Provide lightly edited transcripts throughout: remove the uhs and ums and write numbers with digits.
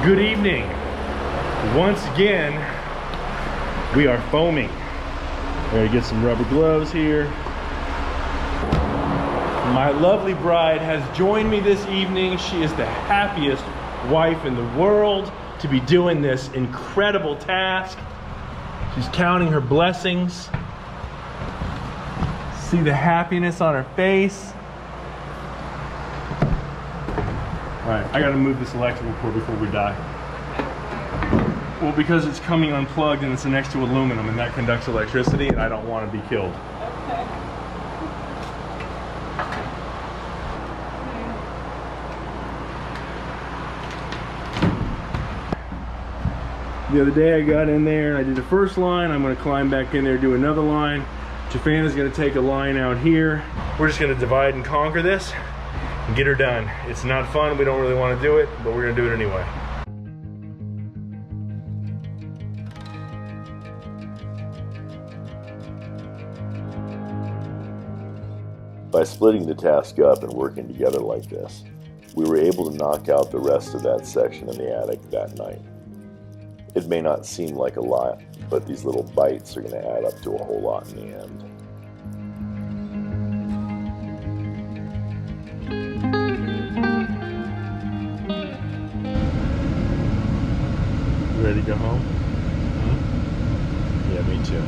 Good evening. Once again, we are foaming. We're gonna get some rubber gloves here. My lovely bride has joined me this evening. She is the happiest wife in the world to be doing this incredible task. She's counting her blessings. See the happiness on her face. All right, I gotta move this electrical cord before we die. Well, because it's coming unplugged and it's next to aluminum and that conducts electricity and I don't want to be killed. Okay. The other day I got in there and I did the first line. I'm gonna climb back in there, do another line. Jafana's gonna take a line out here. We're just gonna divide and conquer this and get her done. It's not fun, we don't really wanna do it, but we're gonna do it anyway. By splitting the task up and working together like this, we were able to knock out the rest of that section in the attic that night. It may not seem like a lot, but these little bites are going to add up to a whole lot in the end. Ready to go home? Yeah, me too.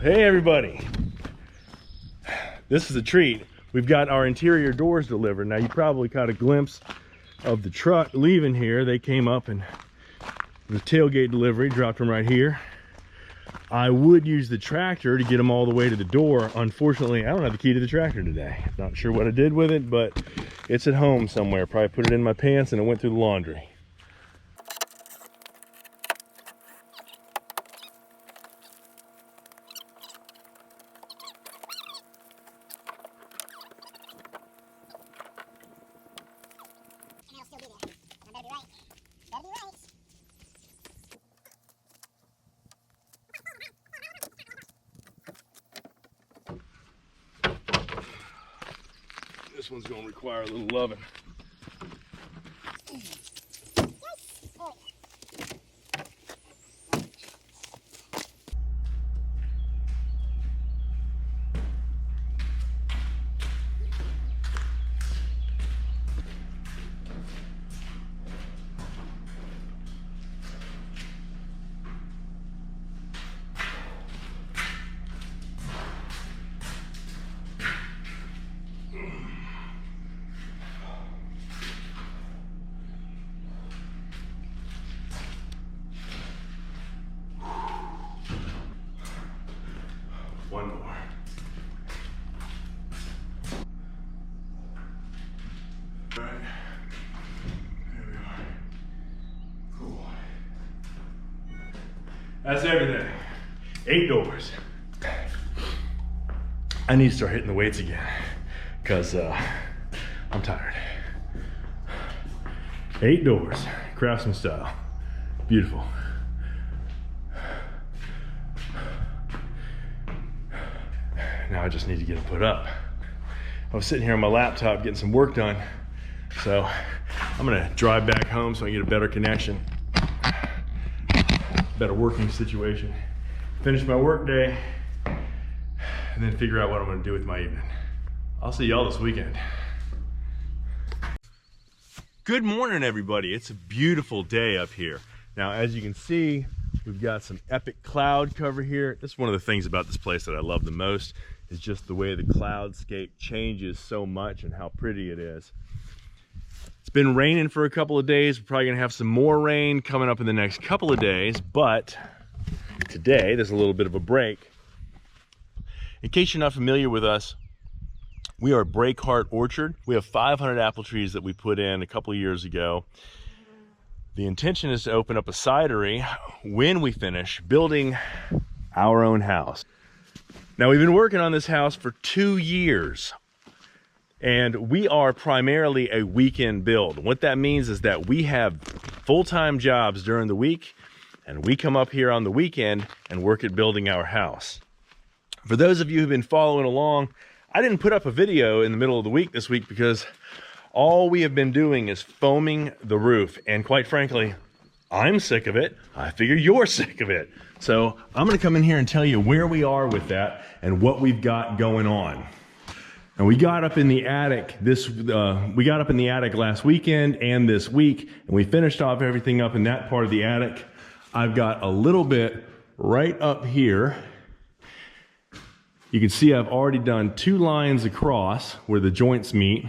Hey everybody, this is a treat. We've got our interior doors delivered. Now you probably caught a glimpse of the truck leaving here. They came up and the tailgate delivery, dropped them right here. I would use the tractor to get them all the way to the door. Unfortunately, I don't have the key to the tractor today. Not sure what I did with it, but it's at home somewhere. Probably put it in my pants and it went through the laundry. This one's gonna require a little loving. One more. All right, there we are. Cool. That's everything. 8 doors. I need to start hitting the weights again because I'm tired. 8 doors, Craftsman style. Beautiful. Now I just need to get them put up. I was sitting here on my laptop getting some work done, so I'm gonna drive back home so I can get a better connection, better working situation, finish my work day, and then figure out what I'm gonna do with my evening. I'll see y'all this weekend. Good morning, everybody. It's a beautiful day up here. Now, as you can see, we've got some epic cloud cover here. This is one of the things about this place that I love the most, is just the way the cloudscape changes so much and how pretty it is. It's been raining for a couple of days. We're probably gonna have some more rain coming up in the next couple of days, but today there's a little bit of a break. In case you're not familiar with us, we are Breakheart Orchard. We have 500 apple trees that we put in a couple of years ago. The intention is to open up a cidery when we finish building our own house. Now, we've been working on this house for 2 years, and we are primarily a weekend build. What that means is that we have full-time jobs during the week, and we come up here on the weekend and work at building our house. For those of you who've been following along, I didn't put up a video in the middle of the week this week because all we have been doing is foaming the roof, and quite frankly, I'm sick of it. I figure you're sick of it. So I'm gonna come in here and tell you where we are with that and what we've got going on. And we got up in the attic last weekend and this week, and we finished off everything up in that part of the attic. I've got a little bit right up here. You can see I've already done 2 lines across where the joints meet,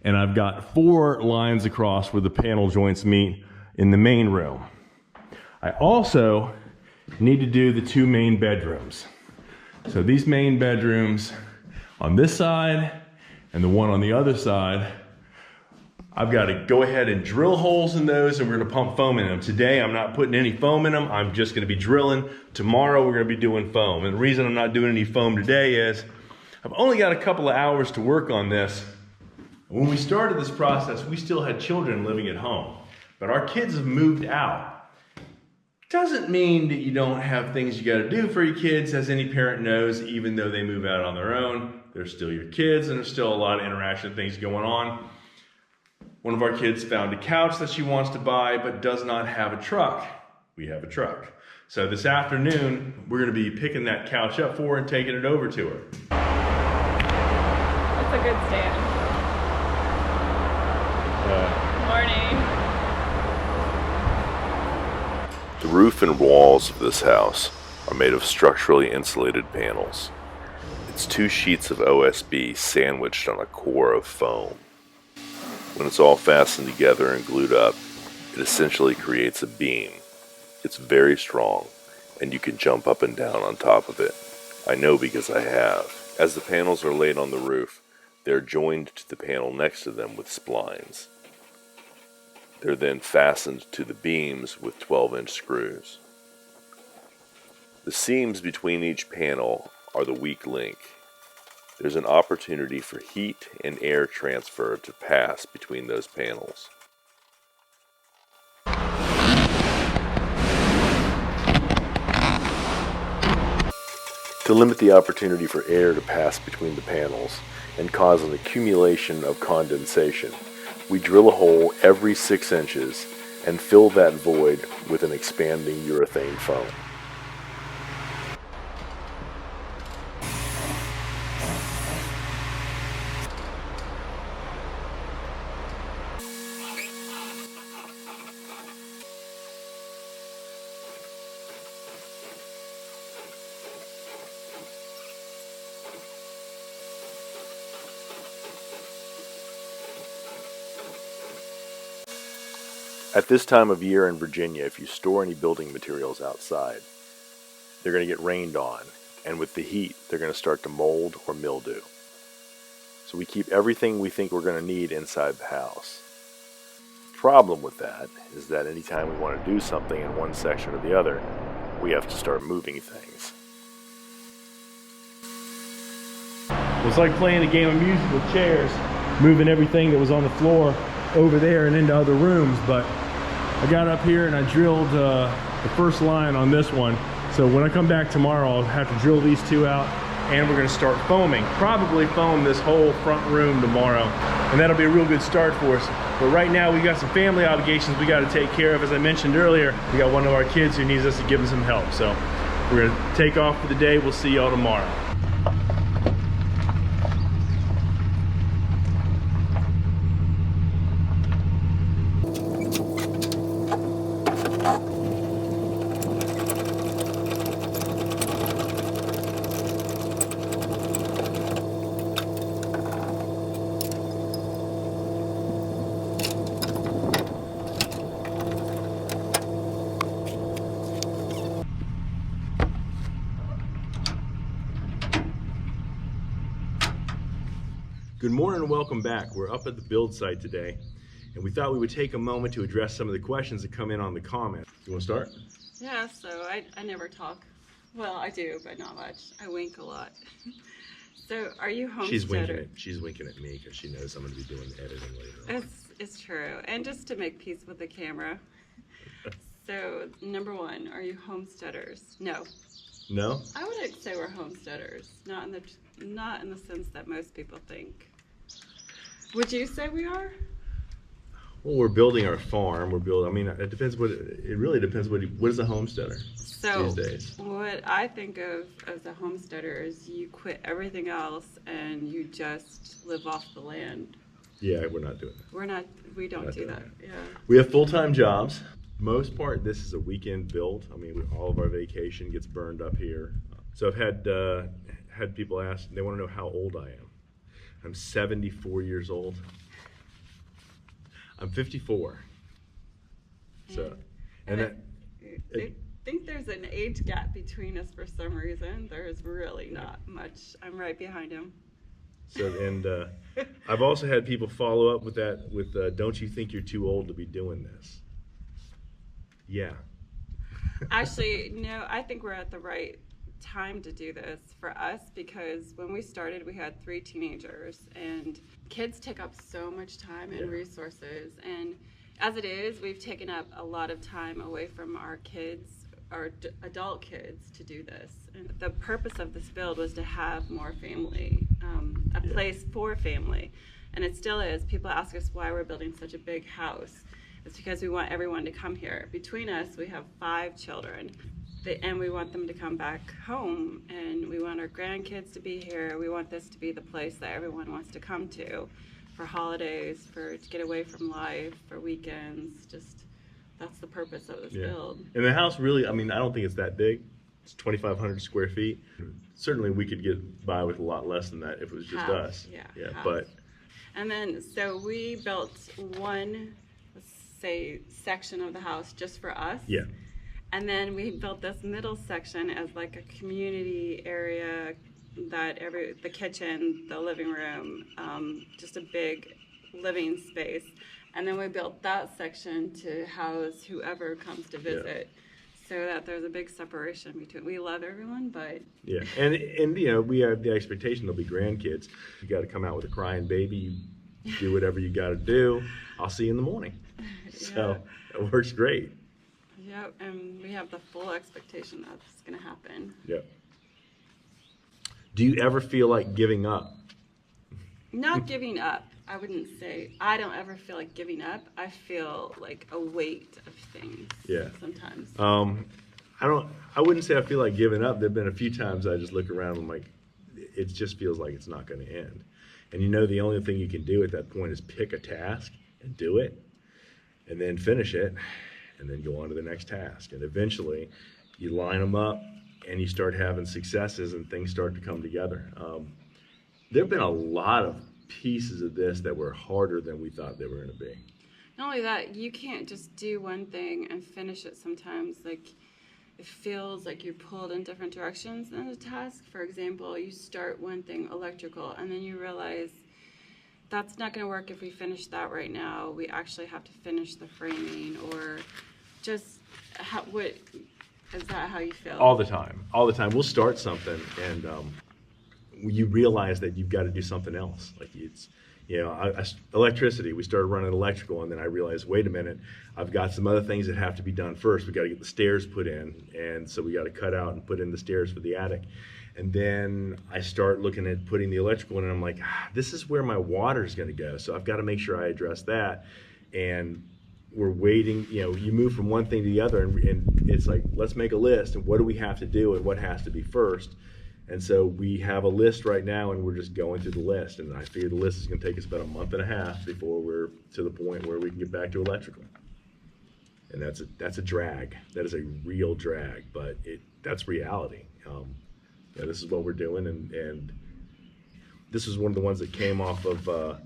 and I've got 4 lines across where the panel joints meet in the main room. I also need to do the 2 main bedrooms. So these main bedrooms on this side and the one on the other side, I've got to go ahead and drill holes in those, and we're gonna pump foam in them. Today, I'm not putting any foam in them. I'm just gonna be drilling. Tomorrow, we're gonna be doing foam. And the reason I'm not doing any foam today is I've only got a couple of hours to work on this. When we started this process, we still had children living at home, but our kids have moved out. Doesn't mean that you don't have things you gotta do for your kids, as any parent knows. Even though they move out on their own, they're still your kids, and there's still a lot of interaction things going on. One of our kids found a couch that she wants to buy, but does not have a truck. We have a truck. So this afternoon, we're gonna be picking that couch up for her and taking it over to her. That's a good stand. Morning. The roof and walls of this house are made of structurally insulated panels. It's 2 sheets of OSB sandwiched on a core of foam. When it's all fastened together and glued up, it essentially creates a beam. It's very strong, and you can jump up and down on top of it. I know because I have. As the panels are laid on the roof, they're joined to the panel next to them with splines. They're then fastened to the beams with 12-inch screws. The seams between each panel are the weak link. There's an opportunity for heat and air transfer to pass between those panels. To limit the opportunity for air to pass between the panels and cause an accumulation of condensation, we drill a hole every 6 inches and fill that void with an expanding urethane foam. At this time of year in Virginia, if you store any building materials outside, they're going to get rained on, and with the heat, they're going to start to mold or mildew. So we keep everything we think we're going to need inside the house. The problem with that is that anytime we want to do something in one section or the other, we have to start moving things. It's like playing a game of musical chairs, moving everything that was on the floor over there and into other rooms, but I got up here and I drilled the first line on this one. So when I come back tomorrow, I'll have to drill these 2 out, and we're gonna start foaming. Probably foam this whole front room tomorrow, and that'll be a real good start for us. But right now we got some family obligations we gotta take care of. As I mentioned earlier, we got one of our kids who needs us to give him some help. So we're gonna take off for the day. We'll see y'all tomorrow. Good morning and welcome back. We're up at the build site today, and we thought we would take a moment to address some of the questions that come in on the comments. You want to start? Yeah, so I never talk Well, I do, but not much. I wink a lot. So, are you homesteader? She's winking at me because she knows I'm going to be doing the editing later on. It's true. And just to make peace with the camera. So, number one, are you homesteaders? No. No? I wouldn't say we're homesteaders. Not in the sense that most people think. Would you say we are? Well, we're building our farm. I mean, it depends it really depends what is a homesteader So, these days. what I think of as a homesteader is you quit everything else and you just live off the land. Yeah, we're not doing that. We don't do that. Yeah. We have full-time jobs. Most part, this is a weekend build. I mean, all of our vacation gets burned up here. So I've had people ask, they want to know how old I am. I'm 74 years old. I'm 54. So, and that. I think there's an age gap between us for some reason. There's really not much. I'm right behind him. So, and I've also had people follow up with that with, don't you think you're too old to be doing this? Yeah. Actually, no, I think we're at the right time to do this for us because when we started, we had 3 teenagers and kids take up so much time and resources. And as it is, we've taken up a lot of time away from our kids, our adult kids, to do this. And the purpose of this build was to have more family, a place for family. And it still is. People ask us why we're building such a big house. It's because we want everyone to come here. Between us, we have 5 children. And we want them to come back home, and we want our grandkids to be here. We want this to be the place that everyone wants to come to for holidays, to get away from life, for weekends. Just that's the purpose of this build. And the house really, I mean, I don't think it's that big. It's 2,500 square feet. Certainly we could get by with a lot less than that if it was just us. Yeah. But. And then, so we built one, let's say, section of the house just for us. Yeah. And then we built this middle section as like a community area that the kitchen, the living room, just a big living space. And then we built that section to house whoever comes to visit, so that there's a big separation between. We love everyone, but yeah, and you know, we have the expectation there'll be grandkids. You got to come out with a crying baby. You do whatever you got to do. I'll see you in the morning. So it works great. Yep, and we have the full expectation that's going to happen. Yep. Do you ever feel like giving up? Not giving up. I wouldn't say. I don't ever feel like giving up. I feel like a weight of things. Yeah. Sometimes. I wouldn't say I feel like giving up. There've been a few times I just look around and I'm like, it just feels like it's not going to end. And you know, the only thing you can do at that point is pick a task and do it, and then finish it, and then go on to the next task. And eventually you line them up and you start having successes and things start to come together. There have been a lot of pieces of this that were harder than we thought they were going to be. Not only that, you can't just do one thing and finish it sometimes. Like, it feels like you're pulled in different directions in a task. For example, you start one thing, electrical, and then you realize that's not going to work if we finish that right now. We actually have to finish the framing, or just is that how you feel? All the time. We'll start something and you realize that you've got to do something else. Like it's, you know, electricity, we started running electrical, and then I realized, wait a minute, I've got some other things that have to be done first. We got to get the stairs put in, and so we got to cut out and put in the stairs for the attic. And then I start looking at putting the electrical in, and I'm like, this is where my water is going to go, so I've got to make sure I address that. And we're waiting, you know, you move from one thing to the other, and it's like, let's make a list, and what do we have to do, and what has to be first. And so we have a list right now, and we're just going through the list. And I figure the list is going to take us about a month and a half before we're to the point where we can get back to electrical. And that's a drag. That is a real drag, but that's reality. Yeah, this is what we're doing, and this is one of the ones that came off of the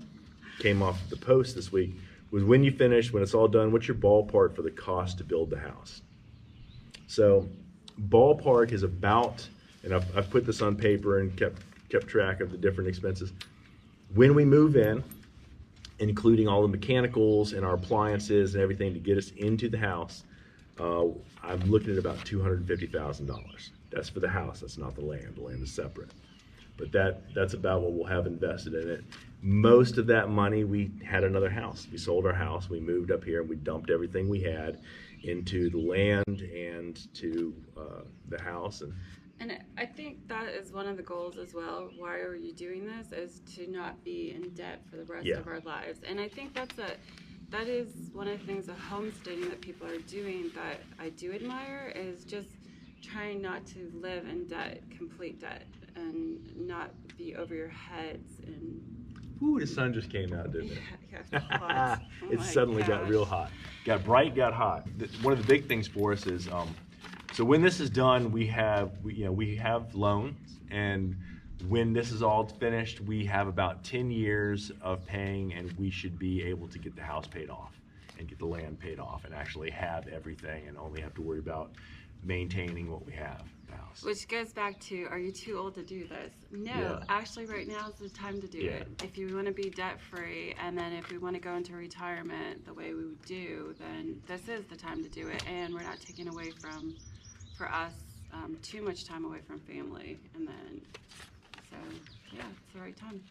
post this week. Was when you finish, when it's all done, what's your ballpark for the cost to build the house? So ballpark is about, and I've put this on paper and kept track of the different expenses. When we move in, including all the mechanicals and our appliances and everything to get us into the house, I'm looking at about $250,000. That's for the house, that's not the land. The land is separate. But that's about what we'll have invested in it. Most of that money, we had another house. We sold our house, we moved up here, and we dumped everything we had into the land and to the house. And I think that is one of the goals as well. Why are you doing this? Is to not be in debt for the rest of our lives. And I think that is one of the things of homesteading that people are doing that I do admire, is just trying not to live in debt, complete debt, and not be over your heads. And Ooh, the sun just came out, didn't it? yeah, hot. Oh It my suddenly got gosh. real hot. Got bright, got hot. One of the big things for us is, so when this is done, we have loans, and when this is all finished, we have about 10 years of paying, and we should be able to get the house paid off and get the land paid off and actually have everything and only have to worry about maintaining what we have. The house. Which goes back to, are you too old to do this? No, Yeah. actually right now is the time to do it. If you want to be debt free, and then if we want to go into retirement the way we do, then this is the time to do it. And we're not taking away from, for us, too much time away from family. And then, so yeah, it's the right time.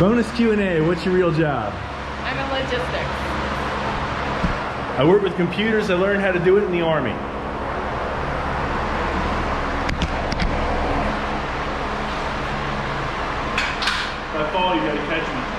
Bonus Q&A, what's your real job? I'm in logistics. I work with computers. I learned how to do it in the Army. If I fall, you gotta catch me.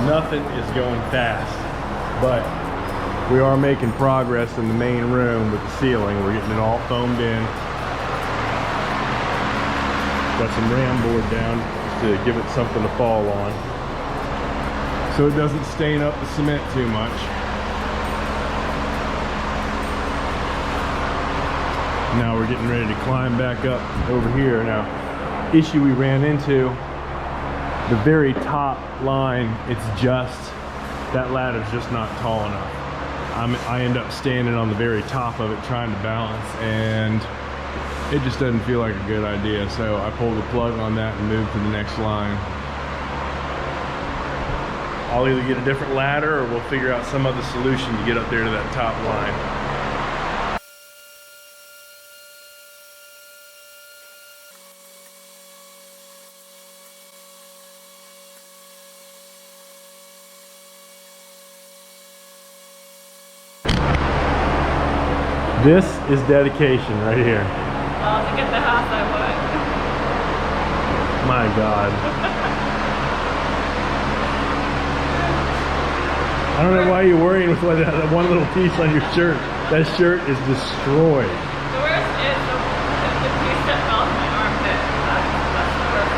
Nothing is going fast, but we are making progress in the main room with the ceiling. We're getting it all foamed in. Got some ram board down to give it something to fall on, so it doesn't stain up the cement too much. Now we're getting ready to climb back up over here. Now, issue we ran into, the very top line, that ladder's just not tall enough. I end up standing on the very top of it trying to balance, and it just doesn't feel like a good idea. So I pulled the plug on that and moved to the next line. I'll either get a different ladder or we'll figure out some other solution to get up there to that top line. This is dedication right here. All the get the house I want. My God. I don't know why you're worrying with that one little piece on your shirt. That shirt is destroyed. The worst is the piece that fell off my armpit. That's the worst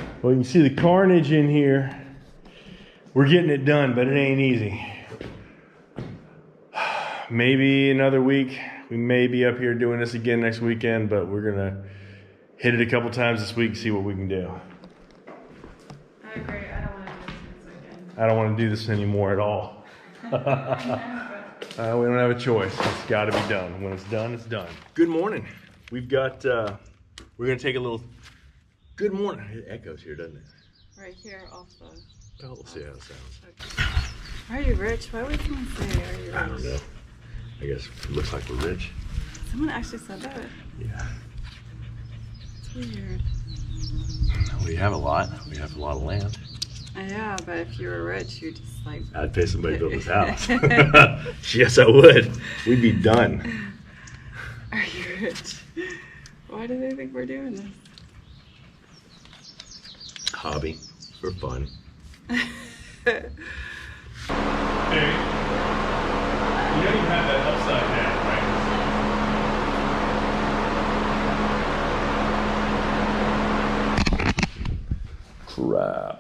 one. Well, you can see the carnage in here. We're getting it done, but it ain't easy. Maybe another week. We may be up here doing this again next weekend, but we're gonna hit it a couple times this week and see what we can do. I agree. I don't want to do this weekend. I don't want to do this anymore at all. We don't have a choice. It's got to be done. When it's done, it's done. Good morning. We've got, we're going to take a little, good morning. It echoes here, doesn't it? Right here off the... Oh, we'll see how it sounds. Are you rich? Why would someone say, are you rich? I don't know. I guess it looks like we're rich. Someone actually said that. Yeah. It's weird. We have a lot. We have a lot of land. Yeah, but if you were rich, you just like... I'd pay somebody to build this house. Yes, I would. We'd be done. Are you rich? Why do they think we're doing this? Hobby. For fun. Hey, you know you have that upside down, right? Crap.